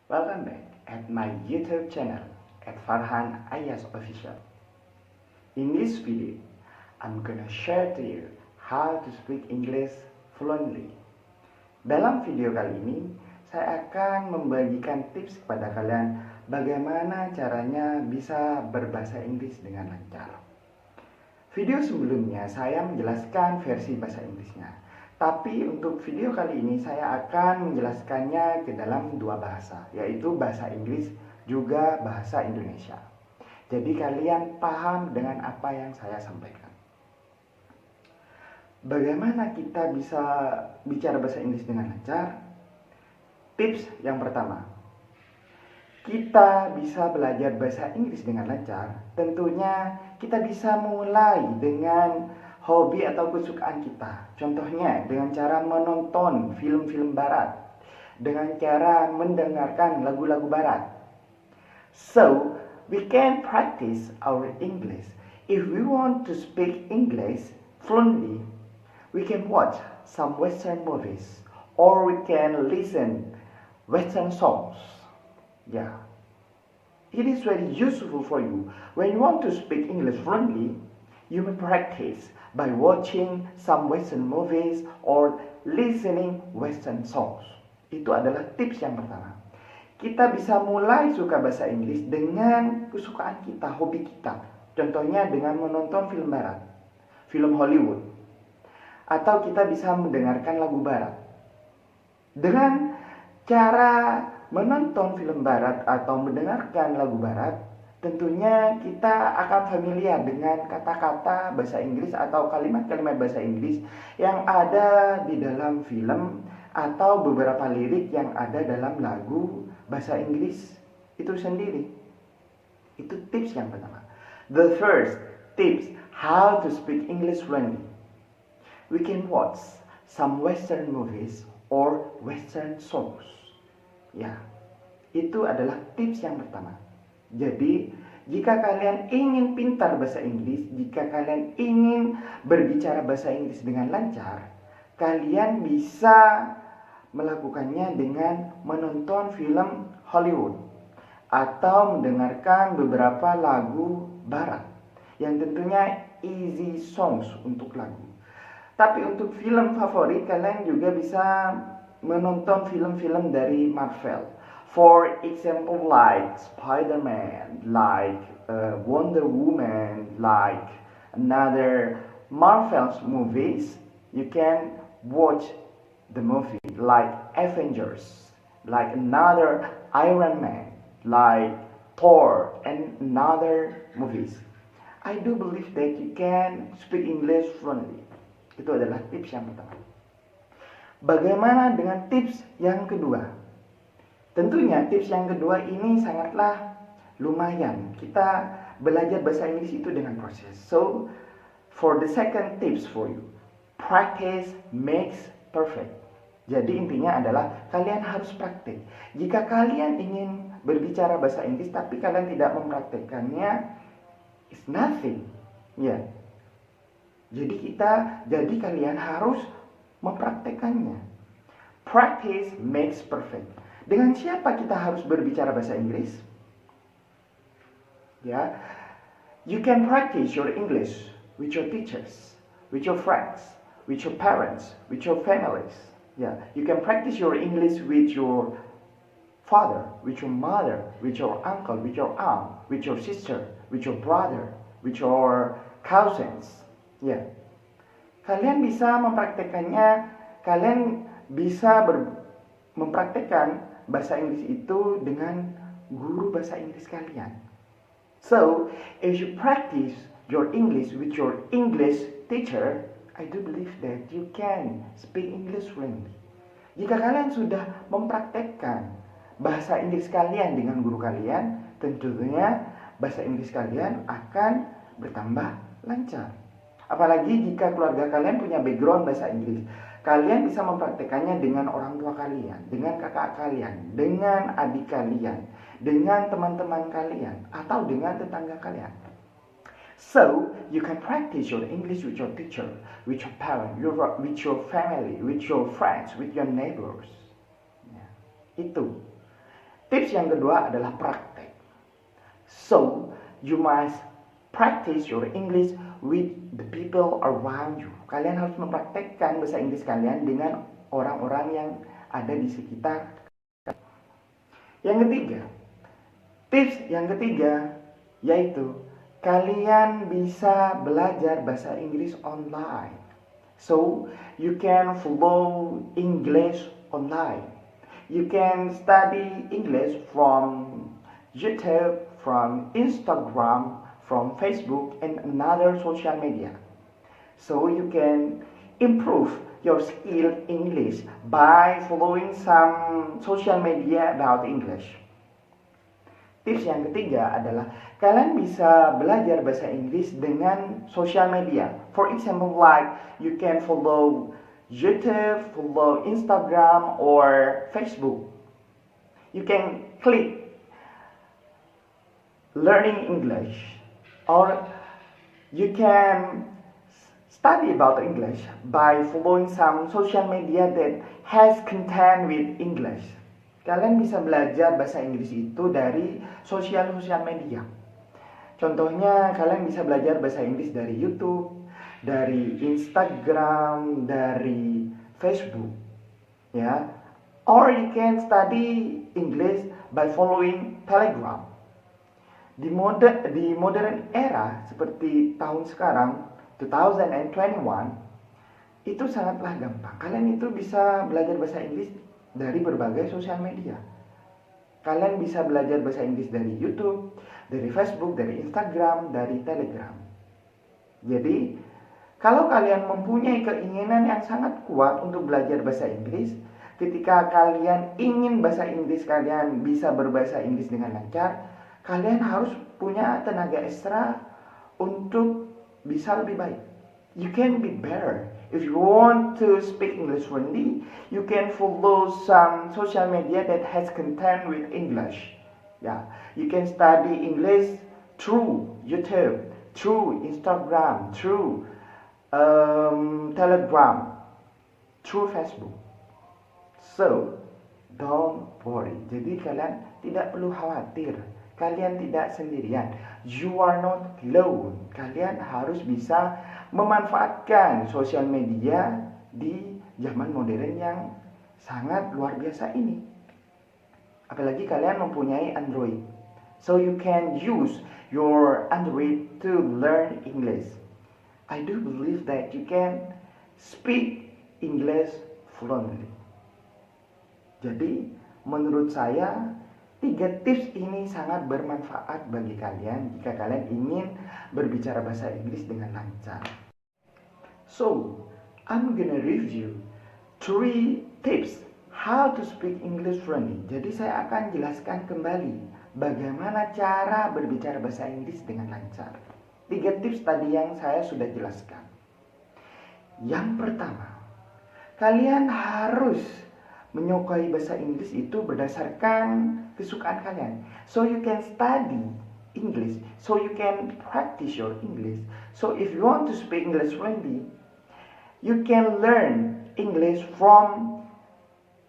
Welcome back at my YouTube channel at Farhan Ayas Official. In this video, I'm gonna share to you how to speak English fluently. Dalam video kali ini, saya akan membagikan tips kepada kalian bagaimana caranya bisa berbahasa Inggris dengan lancar. Video sebelumnya saya menjelaskan versi bahasa Inggrisnya. Tapi untuk video kali ini saya akan menjelaskannya ke dalam dua bahasa, yaitu bahasa Inggris juga bahasa Indonesia. Jadi kalian paham dengan apa yang saya sampaikan. Bagaimana kita bisa bicara bahasa Inggris dengan lancar? Tips yang pertama, kita bisa belajar bahasa Inggris dengan lancar. Tentunya kita bisa mulai dengan hobi atau kesukaan kita. Contohnya dengan cara menonton film-film barat, dengan cara mendengarkan lagu-lagu barat. So, we can practice our English. If we want to speak English fluently, we can watch some Western movies or we can listen Western songs. Yeah. It is very useful for you. When you want to speak English fluently, you may practice by watching some Western movies or listening Western songs. Itu adalah tips yang pertama. Kita bisa mulai suka bahasa Inggris dengan kesukaan kita, hobi kita. Contohnya dengan menonton film barat, film Hollywood. Atau kita bisa mendengarkan lagu barat. Dengan cara menonton film barat atau mendengarkan lagu barat, tentunya kita akan familiar dengan kata-kata bahasa Inggris atau kalimat-kalimat bahasa Inggris yang ada di dalam film atau beberapa lirik yang ada dalam lagu bahasa Inggris itu sendiri. Itu tips yang pertama. The first tips how to speak English fluently. We can watch some Western movies or Western songs. Ya, itu adalah tips yang pertama. Jadi, jika kalian ingin pintar bahasa Inggris, jika kalian ingin berbicara bahasa Inggris dengan lancar, kalian bisa melakukannya dengan menonton film Hollywood atau mendengarkan beberapa lagu barat yang tentunya easy songs untuk lagu. Tapi untuk film favorit, kalian juga bisa menonton film-film dari Marvel. For example, like Spider-Man, like Wonder Woman, like another Marvel's movies, you can watch the movie like Avengers, like another Iron Man, like Thor, and another movies. I do believe that you can speak English fluently. Itu adalah tips yang pertama. Bagaimana dengan tips yang kedua? Tentunya tips yang kedua ini sangatlah lumayan. Kita belajar bahasa Inggris itu dengan proses. So, for the second tips for you, practice makes perfect. Jadi intinya adalah kalian harus praktik. Jika kalian ingin berbicara bahasa Inggris tapi kalian tidak mempraktikkannya, it's nothing. Ya. Jadi kalian harus mempraktikkannya. Practice makes perfect. Dengan siapa kita harus berbicara bahasa Inggris? Ya, you can practice your English with your teachers, with your friends, with your parents, with your families. Ya, you can practice your English with your father, with your mother, with your uncle, with your aunt, with your sister, with your brother, with your cousins. Ya, kalian bisa mempraktekannya. Kalian bisa mempraktekkan bahasa Inggris itu dengan guru bahasa Inggris kalian. So, if you practice your English with your English teacher, I do believe that you can speak English fluently. Jika kalian sudah mempraktekkan bahasa Inggris kalian dengan guru kalian, tentunya bahasa Inggris kalian akan bertambah lancar. Apalagi jika keluarga kalian punya background bahasa Inggris, kalian bisa mempraktekannya dengan orang tua kalian, dengan kakak kalian, dengan adik kalian, dengan teman-teman kalian, atau dengan tetangga kalian. So, you can practice your English with your teacher, with your parent, with your family, with your friends, with your neighbors. Ya, itu. Tips yang kedua adalah praktek. So, you must practice your English with the people around you. Kalian harus mempraktekkan bahasa Inggris kalian dengan orang-orang yang ada di sekitar. Tips yang ketiga yaitu kalian bisa belajar bahasa Inggris online. So, you can follow English online. You can study English from YouTube, from Instagram, from Facebook, and another social media. So you can improve your skill English by following some social media about English. Tips yang ketiga adalah kalian bisa belajar bahasa Inggris dengan social media. For example, like you can follow YouTube, follow Instagram, or Facebook. You can click learning English, or you can study about English by following some social media that has content with English. Kalian bisa belajar bahasa Inggris itu dari sosial media. Contohnya, kalian bisa belajar bahasa Inggris dari YouTube, dari Instagram, dari Facebook, ya. Or you can study English by following Telegram. Di modern era seperti tahun sekarang, 2021, itu sangatlah gampang. Kalian itu bisa belajar bahasa Inggris dari berbagai sosial media. Kalian bisa belajar bahasa Inggris dari YouTube, dari Facebook, dari Instagram, dari Telegram. Jadi, kalau kalian mempunyai keinginan yang sangat kuat untuk belajar bahasa Inggris, ketika kalian ingin bahasa Inggris kalian bisa berbahasa Inggris dengan lancar, kalian harus punya tenaga ekstra untuk bisa lebih baik. You can be better. If you want to speak English fluently, you can follow some social media that has content with English. Yeah, you can study English through YouTube, through Instagram, through Telegram, through Facebook. So, don't worry. Jadi kalian tidak perlu khawatir. Kalian tidak sendirian. You are not alone. Kalian harus bisa memanfaatkan sosial media di zaman modern yang sangat luar biasa ini. Apalagi kalian mempunyai Android. So you can use your Android to learn English. I do believe that you can speak English fluently. Jadi, menurut saya 3 tips ini sangat bermanfaat bagi kalian jika kalian ingin berbicara bahasa Inggris dengan lancar. So, I'm gonna review 3 tips how to speak English fluently. Jadi saya akan jelaskan kembali bagaimana cara berbicara bahasa Inggris dengan lancar. 3 tips tadi yang saya sudah jelaskan. Yang pertama, kalian harus menyukai bahasa Inggris itu berdasarkan kesukaan kalian. So you can study English, so you can practice your English. So if you want to speak English fluently, you can learn English from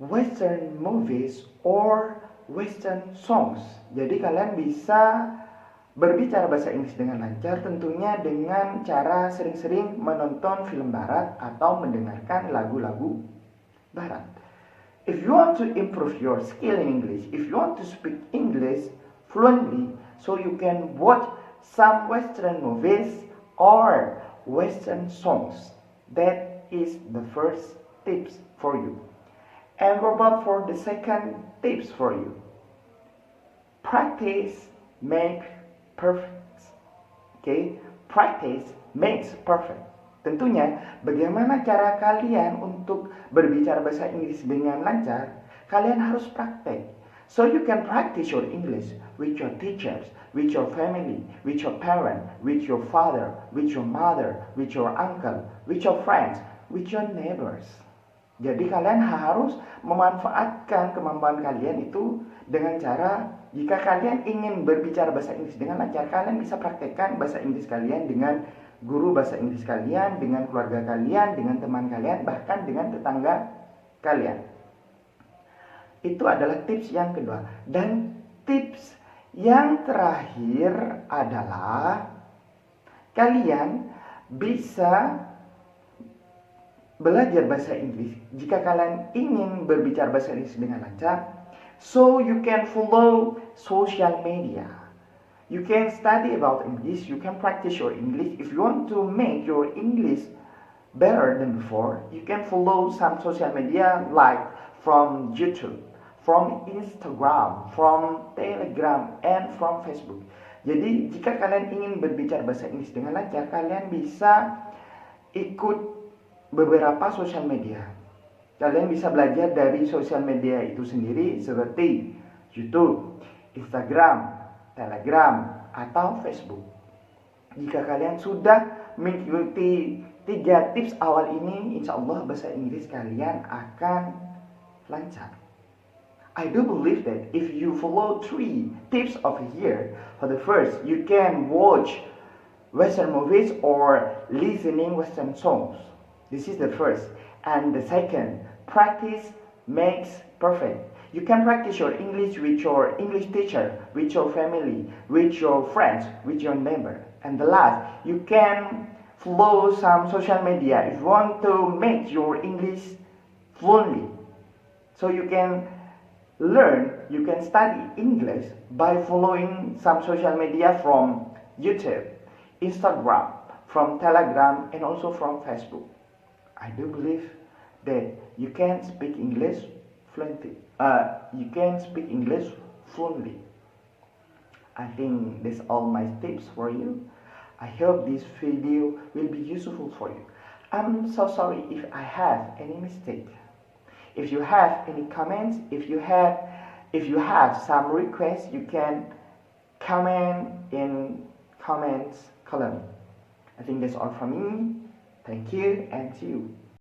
Western movies or Western songs. Jadi kalian bisa berbicara bahasa Inggris dengan lancar tentunya dengan cara sering-sering menonton film barat atau mendengarkan lagu-lagu barat. If you want to improve your skill in English, if you want to speak English fluently, so you can watch some Western movies or Western songs. That is the first tips for you. And what about for the second tips for you? Practice makes perfect. Okay? Practice makes perfect. Tentunya, bagaimana cara kalian untuk berbicara bahasa Inggris dengan lancar? Kalian harus praktek. So you can practice your English with your teachers, with your family, with your parent, with your father, with your mother, with your uncle, with your friends, with your neighbors. Jadi kalian harus memanfaatkan kemampuan kalian itu dengan cara, jika kalian ingin berbicara bahasa Inggris dengan lancar, kalian bisa praktekkan bahasa Inggris kalian dengan guru bahasa Inggris kalian, dengan keluarga kalian, dengan teman kalian, bahkan dengan tetangga kalian. Itu adalah tips yang kedua. Dan tips yang terakhir adalah kalian bisa belajar bahasa Inggris jika kalian ingin berbicara bahasa Inggris dengan lancar. So you can follow social media. You can study about English. You can practice your English. If you want to make your English better than before, you can follow some social media like from YouTube, from Instagram, from Telegram, and from Facebook. Jadi jika kalian ingin berbicara bahasa Inggris dengan lancar, kalian bisa ikut beberapa sosial media. Kalian bisa belajar dari sosial media itu sendiri seperti YouTube, Instagram, Telegram, atau Facebook. Jika kalian sudah mengikuti 3 tips awal ini, insya Allah bahasa Inggris kalian akan lancar. I do believe that if you follow 3 tips over here, for the first, you can watch Western movies or listening Western songs. This is the first. And the second, practice makes perfect. You can practice your English with your English teacher, with your family, with your friends, with your neighbor. And the last, you can follow some social media if you want to make your English fluently. So you can you can study English by following some social media from YouTube, Instagram, from Telegram, and also from Facebook. I do believe that you can speak English fluently. You can speak English fluently. I think that's all my tips for you. I hope this video will be useful for you. I'm so sorry if I have any mistake. If you have any comments, if you have some requests, you can comment in comments column. I think that's all from me. Thank you and see you.